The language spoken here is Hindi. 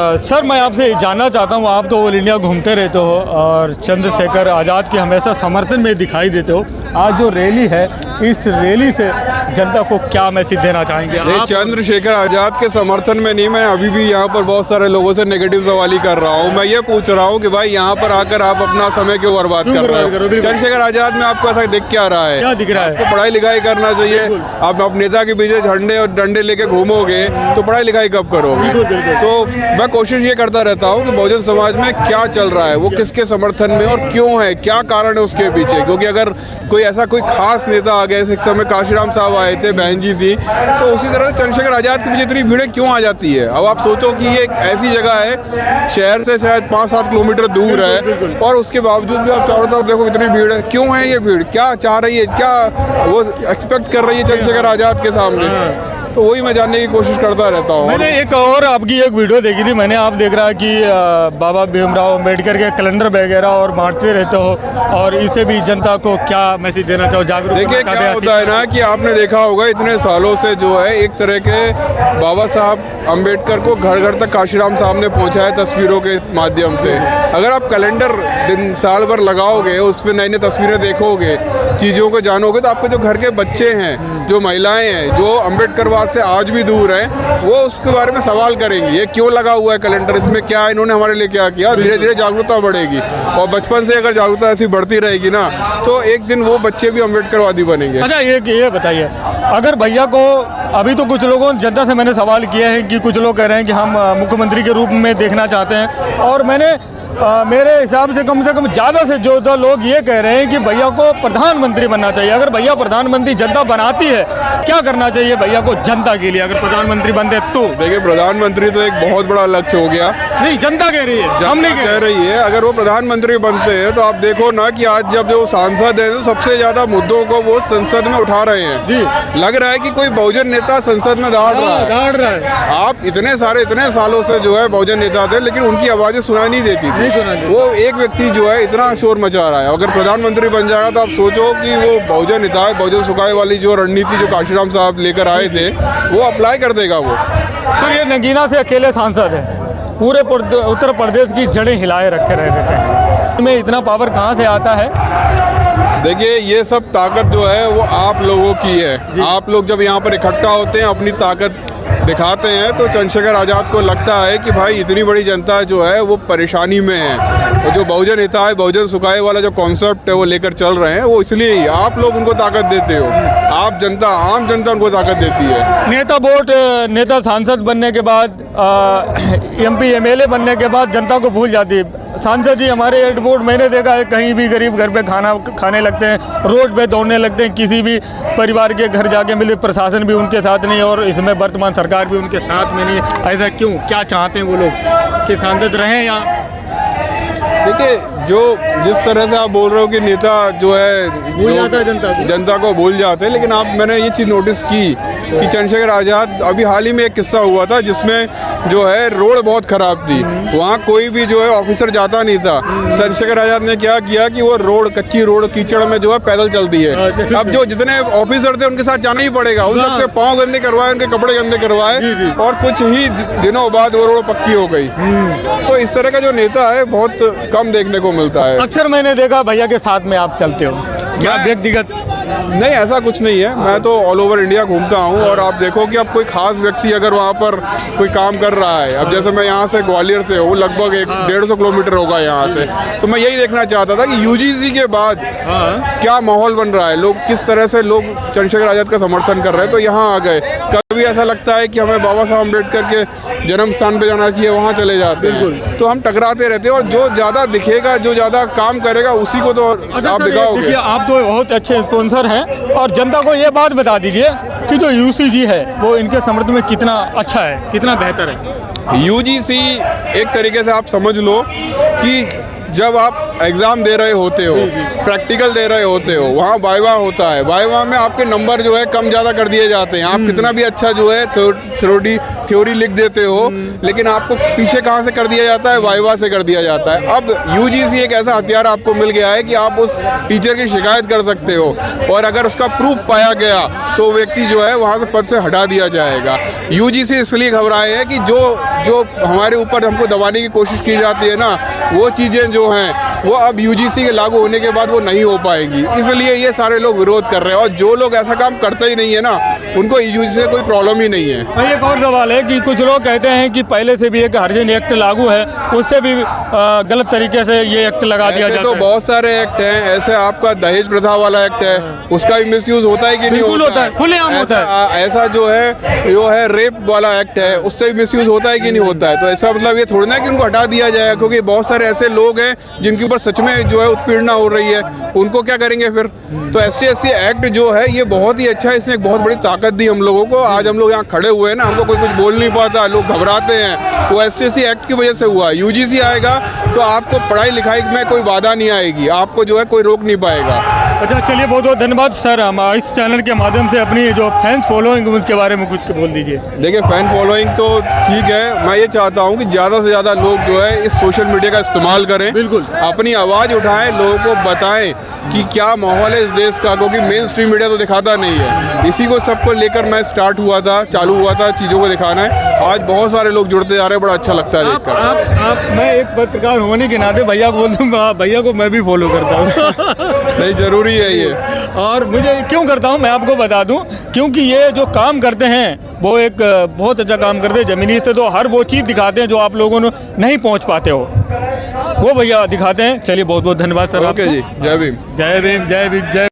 सर मैं आपसे जानना चाहता हूँ, आप तो ऑल इंडिया घूमते रहते हो और चंद्रशेखर आज़ाद के हमेशा समर्थन में दिखाई देते हो। आज जो रैली है, इस रैली से जनता को क्या मैसेज देना चाहेंगे आप? चंद्रशेखर आज़ाद के समर्थन में नहीं, मैं अभी भी यहाँ पर बहुत सारे लोगों से नेगेटिव सवाल ही कर रहा हूँ। मैं ये पूछ रहा हूँ कि भाई यहाँ पर आकर आप अपना समय क्यों बर्बाद कर रहे हो? चंद्रशेखर आज़ाद में आपको ऐसा दिख क्या रहा है? क्या दिख रहा है? आपको पढ़ाई लिखाई करना चाहिए। आप नेता के पीछे झंडे और डंडे लेके घूमोगे तो पढ़ाई लिखाई कब करोगे? तो मैं कोशिश ये करता रहता हूँ कि बहुजन समाज में क्या चल रहा है, वो किसके समर्थन में और क्यों है, क्या कारण है उसके पीछे। क्योंकि अगर कोई ऐसा कोई खास नेता आ गया, एक समय काशीराम साहब आए थे, बहन जी थी, तो उसी तरह से चंद्रशेखर आज़ाद के पीछे इतनी भीड़ें क्यों आ जाती है? अब आप सोचो कि ये एक ऐसी जगह है, शहर से शायद 5-7 किलोमीटर दूर है, और उसके बावजूद भी आप चारों तरफ देखो कितनी भीड़ है। क्यों है ये भीड़? क्या चाह रही है, क्या वो एक्सपेक्ट कर रही है चंद्रशेखर आज़ाद के सामने? तो वही मैं जानने की कोशिश करता रहता हूँ। मैंने एक और आपकी एक वीडियो देखी थी, मैंने आप देख रहा कि बाबा भीमराव अम्बेडकर के कैलेंडर वगैरह और बांटते रहते हो, और इसे भी जनता को क्या मैसेज देना चाहो, जागरूक? देखिए क्या होता है ना कि आपने देखा होगा इतने सालों से जो है एक तरह के बाबा साहब अम्बेडकर को घर घर तक काशीराम साहब ने पहुँचा है तस्वीरों के माध्यम से। अगर आप कैलेंडर दिन साल भर लगाओगे, उसमें नई नई तस्वीरें देखोगे, चीज़ों को जानोगे, तो आपके जो घर के बच्चे हैं, जो महिलाएं हैं, जो अम्बेडकरवाद से आज भी दूर हैं, वो उसके बारे में सवाल करेंगे, ये क्यों लगा हुआ है कैलेंडर, इसमें क्या है, इन्होंने हमारे लिए क्या किया। धीरे धीरे जागरूकता बढ़ेगी, और बचपन से अगर जागरूकता ऐसी बढ़ती रहेगी ना, तो एक दिन वो बच्चे भी अम्बेडकरवादी बनेंगे। अच्छा, ये बताइए, अगर भैया को अभी तो कुछ लोगों जनता से मैंने सवाल किया है कि कुछ लोग कह रहे हैं कि हम मुख्यमंत्री के रूप में देखना चाहते हैं, और मैंने मेरे हिसाब से कम ज़्यादा से ज़्यादा लोग ये कह रहे हैं कि भैया को प्रधानमंत्री बनना चाहिए। अगर भैया प्रधानमंत्री जनता बनाती है, क्या करना चाहिए भैया को जनता के लिए अगर प्रधानमंत्री बनते तो? देखिए, प्रधानमंत्री तो एक बहुत बड़ा लक्ष्य हो गया। नहीं, जनता कह रही है, हम नहीं कह रही है। अगर वो प्रधानमंत्री बनते हैं तो आप देखो ना कि आज जब जो सांसद हैं तो सबसे ज़्यादा मुद्दों को वो संसद में उठा रहे हैं जी। लग रहा है कि कोई बहुजन नेता संसद में दौड़ रहा है। आप इतने सालों से जो है बहुजन नेता थे, लेकिन उनकी आवाज़ें सुनाई नहीं देती थी। वो एक व्यक्ति जो है इतना शोर मचा रहा है। अगर प्रधानमंत्री बन जाएगा तो आप सोचो कि वो बहुजन हिताय बहुजन सुखाय वाली जो रणनीति जो काशीराम साहब लेकर आए थे, वो अप्लाई कर देगा वो। सर, ये नगीना से अकेले सांसद है, पूरे उत्तर प्रदेश की जड़ें हिलाए रखे रहते हैं, में इतना पावर कहाँ से आता है? देखिए, ये सब ताकत जो है वो आप लोगों की है। आप लोग जब यहाँ पर इकट्ठा होते हैं, अपनी ताकत दिखाते हैं, तो चंद्रशेखर आज़ाद को लगता है कि भाई इतनी बड़ी जनता जो है वो परेशानी में है, और जो बहुजन हिताय बहुजन सुखाय वाला जो कॉन्सेप्ट है वो लेकर चल रहे हैं, वो इसलिए ही आप लोग उनको ताकत देते हो। आप जनता, आम जनता उनको ताकत देती है। नेता सांसद बनने के बाद, MP MLA बनने के बाद जनता को भूल जाती है। सांसद जी हमारे एयरपोर्ट, मैंने देखा है, कहीं भी गरीब घर पे खाना खाने लगते हैं, रोड पे दौड़ने लगते हैं, किसी भी परिवार के घर जाके मिले, प्रशासन भी उनके साथ नहीं, और इसमें वर्तमान सरकार भी उनके साथ में नहीं। ऐसा क्यों? क्या चाहते हैं वो लोग कि सांसद रहें या? देखिए, जिस तरह से आप बोल रहे हो कि नेता जो है भूल जाता है जनता को भूल जाते हैं, लेकिन मैंने ये चीज़ नोटिस की कि चंद्रशेखर आज़ाद, अभी हाल ही में एक किस्सा हुआ था जिसमें जो है रोड बहुत ख़राब थी, वहाँ कोई भी जो है ऑफिसर जाता नहीं था। चंद्रशेखर आज़ाद ने क्या किया कि वो रोड, कच्ची रोड कीचड़ में जो है पैदल चलती है। अब जो जितने ऑफिसर थे उनके साथ जाना ही पड़ेगा, उन सबके पाँव गंदे करवाए, उनके कपड़े गंदे करवाए, और कुछ ही दिनों बाद वो रोड पक्की हो गई। तो इस तरह का जो नेता है बहुत कम देखने को मिलता है। अक्सर मैंने देखा भैया के साथ में आप चलते हो, क्या व्यक्तिगत? नहीं, ऐसा कुछ नहीं है। मैं तो ऑल ओवर इंडिया घूमता हूँ, और आप देखो कि अब कोई खास व्यक्ति अगर वहाँ पर कोई काम कर रहा है, अब जैसे मैं यहाँ से ग्वालियर से हूँ, लगभग 150 किलोमीटर होगा यहाँ से, तो मैं यही देखना चाहता था कि UGC के बाद क्या माहौल बन रहा है, लोग किस तरह से लोग चंद्रशेखर आज़ाद का समर्थन कर रहे हैं। तो यहाँ आ गए। कभी ऐसा लगता है कि हमें बाबा साहब अम्बेडकर के जन्म स्थान पे जाना चाहिए, वहाँ चले जाते हैं। तो हम टकराते रहते हैं, और जो ज़्यादा दिखेगा, जो ज़्यादा काम करेगा, उसी को तो आप दिखाओगे। आप तो बहुत अच्छे स्पॉन्सर हैं, और जनता को ये बात बता दीजिए कि जो UCG है वो इनके समर्थन में कितना अच्छा है, कितना बेहतर है। UGC एक तरीके से आप समझ लो कि जब आप एग्ज़ाम दे रहे होते हो, प्रैक्टिकल दे रहे होते हो, वहाँ वाइवा होता है, वाइवा में आपके नंबर जो है कम ज़्यादा कर दिए जाते हैं। आप कितना भी अच्छा जो है थ्योरी लिख देते हो, लेकिन आपको पीछे कहाँ से कर दिया जाता है? वाइवा से कर दिया जाता है। अब यूजीसी एक ऐसा हथियार आपको मिल गया है कि आप उस टीचर की शिकायत कर सकते हो, और अगर उसका प्रूफ पाया गया तो व्यक्ति जो है वहाँ से पद से हटा दिया जाएगा। यूजीसी इसलिए घबराए है कि जो हमारे ऊपर हमको दबाने की कोशिश की जाती है ना, वो चीज़ें जो हैं वो अब यूजीसी के लागू होने के बाद वो नहीं हो पाएंगी, इसलिए ये सारे लोग विरोध कर रहे हैं। और जो लोग ऐसा काम करते ही नहीं है ना, उनको यूजीसी से कोई प्रॉब्लम ही नहीं है। एक और सवाल है कि कुछ लोग कहते हैं कि पहले से भी एक हरिजन एक्ट लागू है, उससे भी गलत तरीके से ये एक्ट लगा दिया जाता है। तो बहुत सारे एक्ट हैं ऐसे, आपका दहेज प्रथा वाला एक्ट है, उसका भी मिसयूज होता है कि नहीं होता है? खुलेआम होता है। ऐसा जो है रेप वाला एक्ट है, उससे भी मिसयूज होता है कि नहीं होता है? तो ऐसा मतलब ये थोड़ा ना कि उनको हटा दिया जाए, क्योंकि बहुत सारे ऐसे लोग हैं जिनके ऊपर सच में जो है उत्पीड़ना हो रही है, उनको क्या करेंगे फिर? तो ST/SC एक्ट जो है ये बहुत ही अच्छा है, इसने एक बहुत बड़ी ताकत दी हम लोगों को। आज हम लोग यहाँ खड़े हुए हैं ना, हमको कोई कुछ बोल नहीं पाता, लोग घबराते हैं, वो ST/SC एक्ट की वजह से हुआ। यूजीसी आएगा तो आपको पढ़ाई लिखाई में कोई बाधा नहीं आएगी, आपको जो है कोई रोक नहीं पाएगा। अच्छा, चलिए, बहुत बहुत धन्यवाद सर। हम इस चैनल के माध्यम से अपनी जो फैंस फॉलोइंग उसके बारे में कुछ बोल दीजिए। देखिए, फैन फॉलोइंग तो ठीक है, मैं ये चाहता हूँ कि ज़्यादा से ज़्यादा लोग जो है इस सोशल मीडिया का इस्तेमाल करें, बिल्कुल अपनी आवाज़ उठाएं, लोगों को बताएं कि क्या माहौल है इस देश का, क्योंकि मेन स्ट्रीम मीडिया तो दिखाता नहीं है। इसी को सबको लेकर मैं चालू हुआ था चीज़ों को दिखाना है। आज बहुत सारे लोग जुड़ते जा रहे हैं, बड़ा अच्छा लगता है देखकर। मैं एक पत्रकार होने के नाते भैया को बोल दूँगा, भैया को मैं भी फॉलो करता हूँ। नहीं, ज़रूरी है ये। और मुझे क्यों करता हूँ मैं आपको बता दूं, क्योंकि ये जो काम करते हैं वो एक बहुत अच्छा काम करते हैं। ज़मीनी से तो हर वो चीज़ दिखाते हैं जो आप लोगों ने नहीं पहुंच पाते हो, वो भैया दिखाते हैं। चलिए, बहुत बहुत धन्यवाद सर। ओके जी, जय भीम। जय भीम, जय भीम, जय